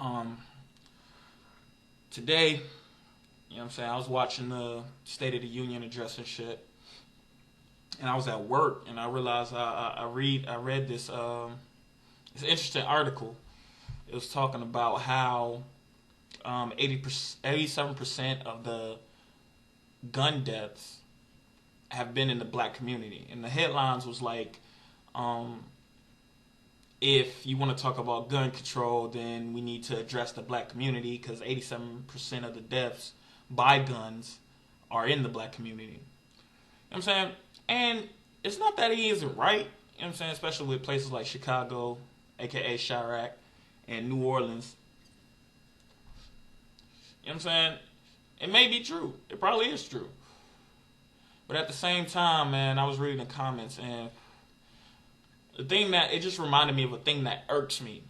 Um, Today, I was watching the State of the Union address and shit, and I was at work, and I realized I read this interesting article. It was talking about how 87% of the gun deaths have been in the black community, and the headlines was like, um, if you want to talk about gun control, then we need to address the black community because 87% of the deaths by guns are in the black community. You know what I'm saying? And it's not that he isn't right. You know what I'm saying? Especially with places like Chicago, aka Chirac, and New Orleans. You know what I'm saying? It may be true. It probably is true. But at the same time, man, I was reading the comments, and the thing that it just reminded me of a thing that irks me.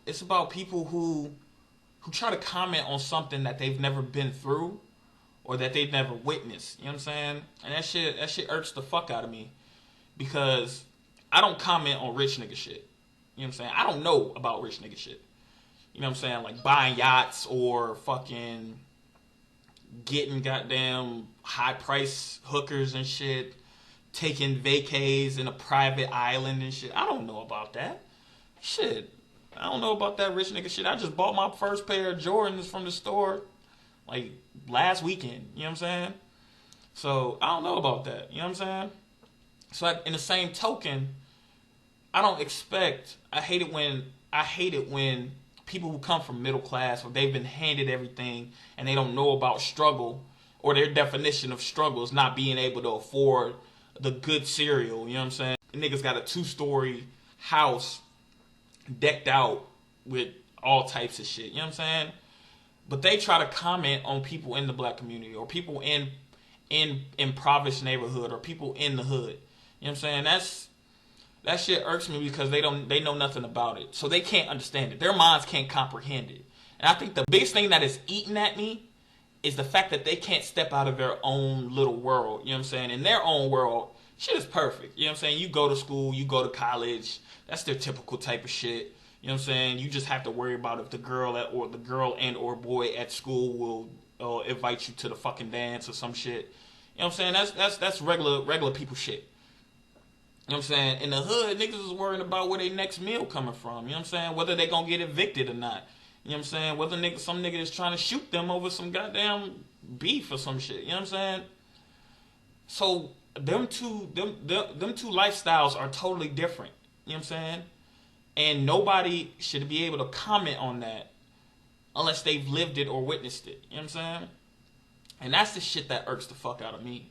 It's about people who try to comment on something that they've never been through or that they've never witnessed. You know what I'm saying? And that shit irks the fuck out of me because I don't comment on rich nigga shit. You know what I'm saying? I don't know about rich nigga shit. You know what I'm saying? Like buying yachts or fucking getting goddamn high price hookers and shit, taking vacays in a private island and shit. I don't know about that. Shit. I don't know about that rich nigga shit. I just bought my first pair of Jordans from the store like last weekend. You know what I'm saying? So I don't know about that. You know what I'm saying? So in the same token, I don't expect. I hate it when people who come from middle class or they've been handed everything and they don't know about struggle, or their definition of struggle is not being able to afford the good cereal. You know what I'm saying? The niggas got a 2-story house decked out with all types of shit. You know what I'm saying? But they try to comment on people in the black community or people in impoverished neighborhood or people in the hood. You know what I'm saying? That shit irks me because they know nothing about it. So they can't understand it. Their minds can't comprehend it. And I think the biggest thing that is eating at me is the fact that they can't step out of their own little world. You know what I'm saying? In their own world, shit is perfect. You know what I'm saying? You go to school, you go to college. That's their typical type of shit. You know what I'm saying? You just have to worry about if the girl and or boy at school will invite you to the fucking dance or some shit. You know what I'm saying? That's regular people shit. You know what I'm saying? In the hood, niggas is worrying about where their next meal coming from. You know what I'm saying? Whether they gonna get evicted or not. You know what I'm saying? Whether some nigga is trying to shoot them over some goddamn beef or some shit. You know what I'm saying? So them two lifestyles are totally different. You know what I'm saying? And nobody should be able to comment on that unless they've lived it or witnessed it. You know what I'm saying? And that's the shit that irks the fuck out of me.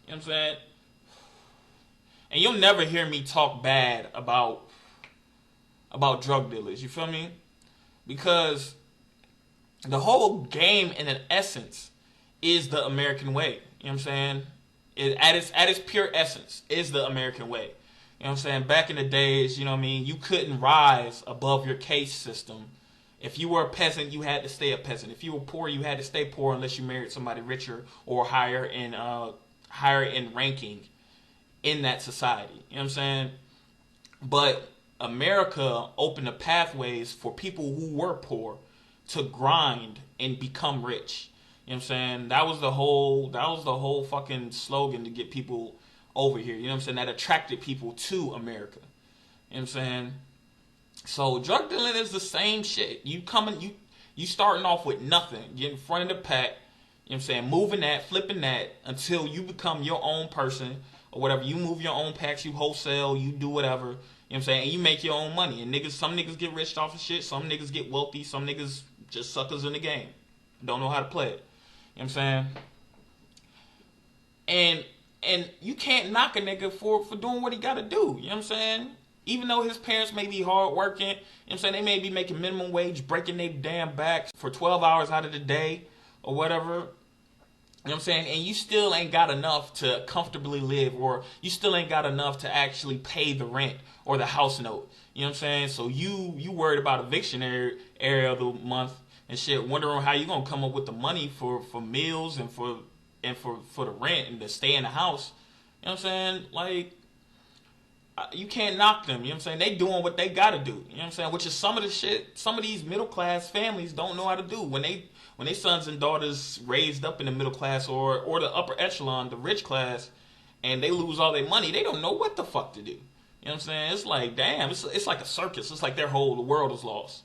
You know what I'm saying? And you'll never hear me talk bad about drug dealers. You feel me? Because the whole game, in an essence, is the American way. You know what I'm saying? At its pure essence, is the American way. You know what I'm saying? Back in the days, you know what I mean, you couldn't rise above your caste system. If you were a peasant, you had to stay a peasant. If you were poor, you had to stay poor unless you married somebody richer or higher in ranking in that society. You know what I'm saying? But America opened the pathways for people who were poor to grind and become rich. You know what I'm saying? That was the whole fucking slogan to get people over here. You know what I'm saying? That attracted people to America. You know what I'm saying? So drug dealing is the same shit. You starting off with nothing, get in front of the pack, you know what I'm saying, moving that, flipping that until you become your own person or whatever. You move your own packs, you wholesale, you do whatever. You know what I'm saying? And you make your own money. And some niggas get rich off of shit, some niggas get wealthy, some niggas just suckers in the game. Don't know how to play it. You know what I'm saying? And you can't knock a nigga for doing what he gotta do. You know what I'm saying? Even though his parents may be hard working, you know what I'm saying, they may be making minimum wage, breaking their damn backs for 12 hours out of the day or whatever. You know what I'm saying? And you still ain't got enough to comfortably live, or you still ain't got enough to actually pay the rent or the house note. You know what I'm saying? So you worried about eviction area of the month and shit, wondering how you gonna come up with the money for meals and for the rent and to stay in the house. You know what I'm saying? Like, You can't knock them. You know what I'm saying? They doing what they gotta do. You know what I'm saying? Which is some of the shit some of these middle class families don't know how to do. When they sons and daughters raised up in the middle class or the upper echelon, the rich class, and they lose all their money, they don't know what the fuck to do. You know what I'm saying? It's like, damn, it's like a circus. It's like the world is lost.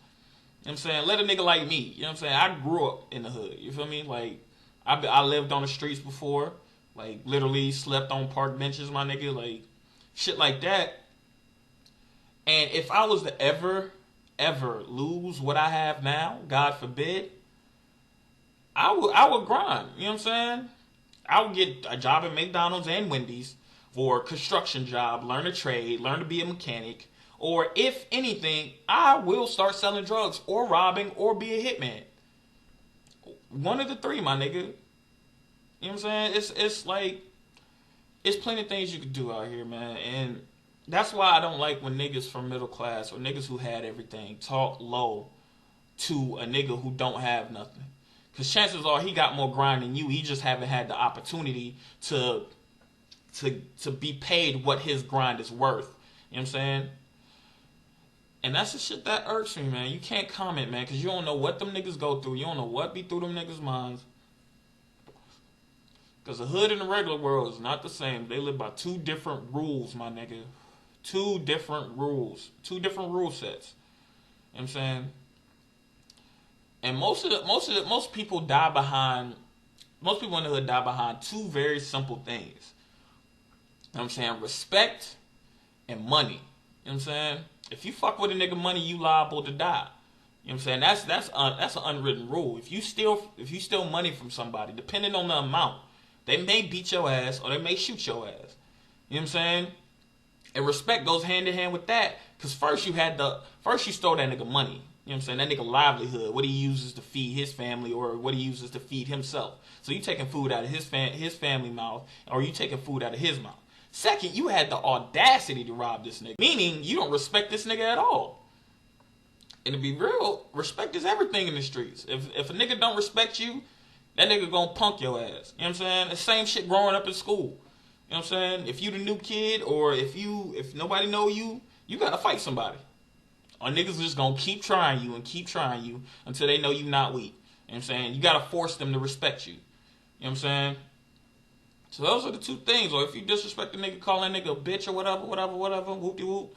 You know what I'm saying? Let a nigga like me. You know what I'm saying? I grew up in the hood. You feel me? Like, I lived on the streets before. Like, literally slept on park benches, my nigga. Like, shit like that. And if I was to ever lose what I have now, God forbid, I would grind. You know what I'm saying? I would get a job at McDonald's and Wendy's for a construction job, learn a trade, learn to be a mechanic, or if anything, I will start selling drugs or robbing or be a hitman. One of the three, my nigga. You know what I'm saying? It's like, it's plenty of things you could do out here, man. And that's why I don't like when niggas from middle class or niggas who had everything talk low to a nigga who don't have nothing. Because chances are he got more grind than you. He just haven't had the opportunity to be paid what his grind is worth. You know what I'm saying? And that's the shit that irks me, man. You can't comment, man, because you don't know what them niggas go through. You don't know what be through them niggas' minds. Because the hood and the regular world is not the same. They live by two different rules, my nigga. Two different rules. Two different rule sets. You know what I'm saying? And most people die behind, most people in the hood die behind two very simple things. You know what I'm saying? Respect and money. You know what I'm saying? If you fuck with a nigga money, you liable to die. You know what I'm saying? That's an unwritten rule. If you steal money from somebody, depending on the amount, they may beat your ass or they may shoot your ass. You know what I'm saying? And respect goes hand in hand with that. Because first you stole that nigga money. You know what I'm saying? That nigga livelihood, what he uses to feed his family or what he uses to feed himself. So you taking food out of his family mouth, or you taking food out of his mouth. Second, you had the audacity to rob this nigga. Meaning, you don't respect this nigga at all. And to be real, respect is everything in the streets. If a nigga don't respect you, that nigga gonna punk your ass. You know what I'm saying? The same shit growing up in school. You know what I'm saying? If you the new kid, or if nobody know you, you gotta fight somebody. Or niggas just gonna keep trying you until they know you not weak. You know what I'm saying? You gotta force them to respect you. You know what I'm saying? So those are the two things. Or if you disrespect a nigga, call that nigga a bitch or whatever, whoop-de-whoop,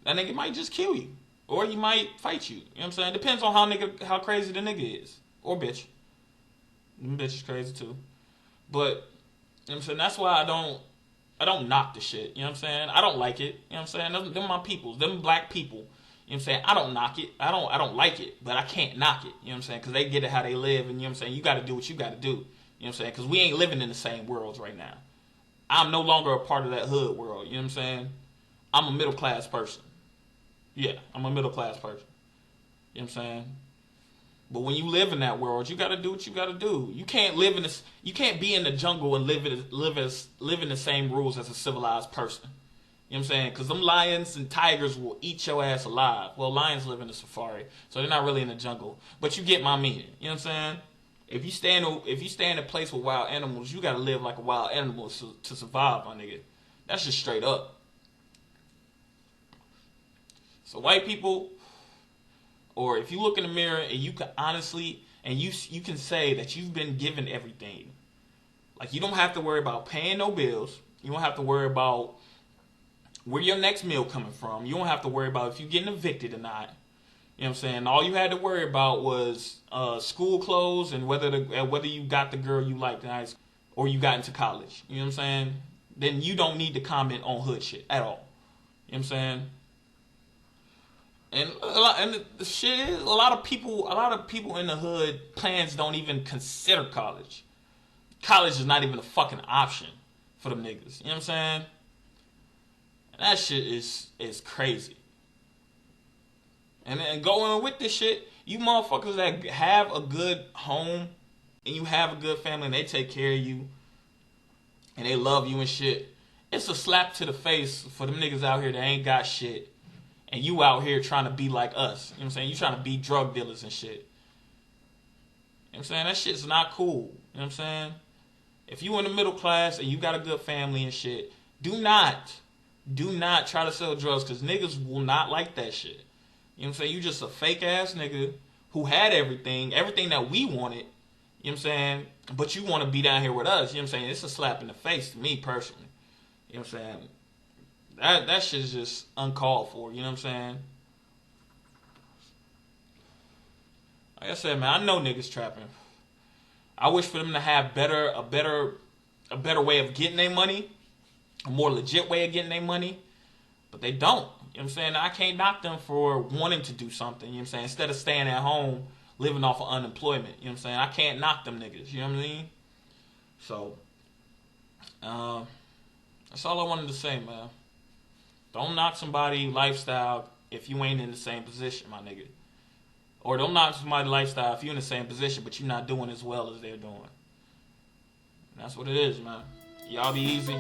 that nigga might just kill you. Or he might fight you. You know what I'm saying? Depends on how crazy the nigga is. Or bitch. Them bitch is crazy too. But, you know what I'm saying? That's why I don't knock the shit. You know what I'm saying? I don't like it. You know what I'm saying? Them my peoples. Them black people. You know what I'm saying? I don't knock it. I don't like it, but I can't knock it. You know what I'm saying? Because they get it how they live, and you know what I'm saying? You got to do what you got to do. You know what I'm saying? Because we ain't living in the same worlds right now. I'm no longer a part of that hood world. You know what I'm saying? I'm a middle class person. Yeah, I'm a middle class person. You know what I'm saying? But when you live in that world, you got to do what you got to do. You can't live in this. You can't be in the jungle and live in the same rules as a civilized person. You know what I'm saying? Because them lions and tigers will eat your ass alive. Well, lions live in the safari, so they're not really in the jungle. But you get my meaning. You know what I'm saying? If you stay in a place with wild animals, you gotta live like a wild animal to survive, my nigga. That's just straight up. So white people, or if you look in the mirror and you can honestly, and you can say that you've been given everything. Like, you don't have to worry about paying no bills. You don't have to worry about where your next meal coming from. You don't have to worry about if you getting evicted or not. You know what I'm saying? All you had to worry about was school clothes and whether you got the girl you liked in high school or you got into college. You know what I'm saying? Then you don't need to comment on hood shit at all. You know what I'm saying? And the shit is, a lot of people in the hood plans don't even consider college. College is not even a fucking option for them niggas. You know what I'm saying? And that shit is crazy. And going with this shit, you motherfuckers that have a good home and you have a good family and they take care of you and they love you and shit, it's a slap to the face for them niggas out here that ain't got shit. And you out here trying to be like us. You know what I'm saying? You trying to be drug dealers and shit. You know what I'm saying? That shit's not cool. You know what I'm saying? If you in the middle class and you got a good family and shit, do not Do not try to sell drugs because niggas will not like that shit. You know what I'm saying? You just a fake ass nigga who had everything that we wanted. You know what I'm saying? But you want to be down here with us. You know what I'm saying? It's a slap in the face to me personally. You know what I'm saying? That shit is just uncalled for. You know what I'm saying? Like I said, man, I know niggas trapping. I wish for them to have a better way of getting their money, a more legit way of getting their money, but they don't. You know what I'm saying? I can't knock them for wanting to do something. You know what I'm saying? Instead of staying at home living off of unemployment. You know what I'm saying? I can't knock them niggas. You know what I mean? So, that's all I wanted to say, man. Don't knock somebody's lifestyle if you ain't in the same position, my nigga. Or don't knock somebody's lifestyle if you're in the same position, but you're not doing as well as they're doing. And that's what it is, man. Y'all be easy.